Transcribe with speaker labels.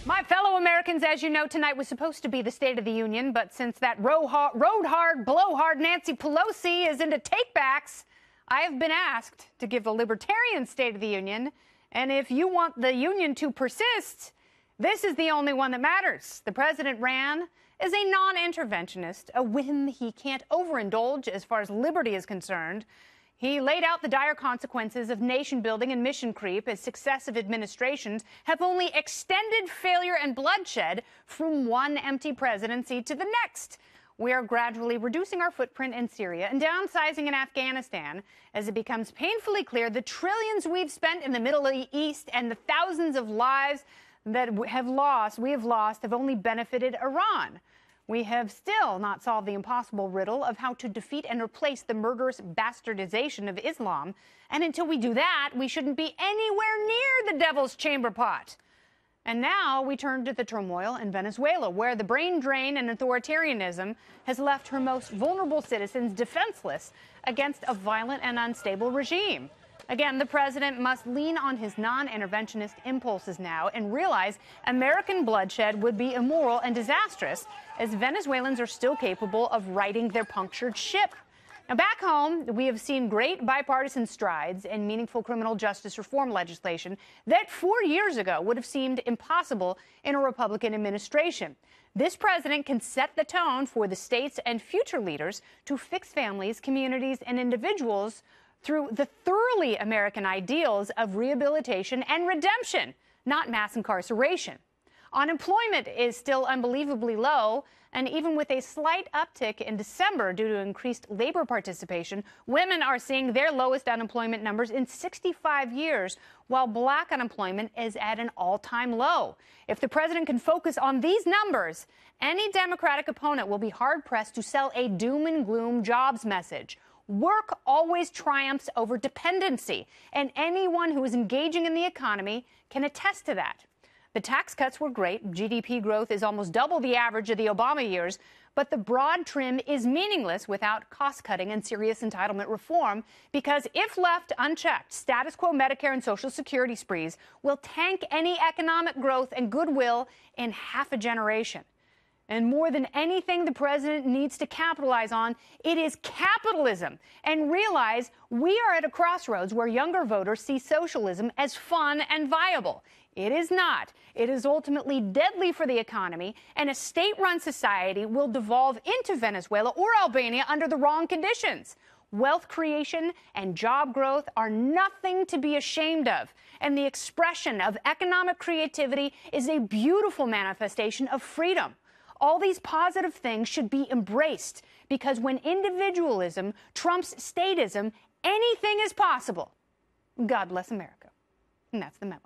Speaker 1: My fellow Americans, as you know, tonight was supposed to be the State of the Union, but since that rode hard, blow hard Nancy Pelosi is into takebacks, I have been asked to give the libertarian State of the Union. And if you want the union to persist, this is the only one that matters. The president ran as a non-interventionist, a whim he can't overindulge as far as liberty is concerned. He laid out the dire consequences of nation building and mission creep as successive administrations have only extended failure and bloodshed from one empty presidency to the next. We are gradually reducing our footprint in Syria and downsizing in Afghanistan as it becomes painfully clear the trillions we've spent in the Middle East and the thousands of lives that we have lost have only benefited Iran. We have still not solved the impossible riddle of how to defeat and replace the murderous bastardization of Islam. And until we do that, we shouldn't be anywhere near the devil's chamber pot. And now we turn to the turmoil in Venezuela, where the brain drain and authoritarianism has left her most vulnerable citizens defenseless against a violent and unstable regime. Again, the president must lean on his non-interventionist impulses now and realize American bloodshed would be immoral and disastrous, as Venezuelans are still capable of righting their punctured ship. Now, back home, we have seen great bipartisan strides in meaningful criminal justice reform legislation that 4 years ago would have seemed impossible in a Republican administration. This president can set the tone for the states and future leaders to fix families, communities, and individuals through the thoroughly American ideals of rehabilitation and redemption, not mass incarceration. Unemployment is still unbelievably low, and even with a slight uptick in December due to increased labor participation, women are seeing their lowest unemployment numbers in 65 years, while black unemployment is at an all-time low. If the president can focus on these numbers, any Democratic opponent will be hard-pressed to sell a doom and gloom jobs message. Work always triumphs over dependency, and anyone who is engaging in the economy can attest to that. The tax cuts were great. GDP growth is almost double the average of the Obama years, but the broad trim is meaningless without cost-cutting and serious entitlement reform, because if left unchecked, status quo Medicare and Social Security sprees will tank any economic growth and goodwill in half a generation. And more than anything the president needs to capitalize on, it is capitalism, and realize we are at a crossroads where younger voters see socialism as fun and viable. It is not. It is ultimately deadly for the economy, and a state-run society will devolve into Venezuela or Albania under the wrong conditions. Wealth creation and job growth are nothing to be ashamed of, and the expression of economic creativity is a beautiful manifestation of freedom. All these positive things should be embraced, because when individualism trumps statism, anything is possible. God bless America. And that's the memo.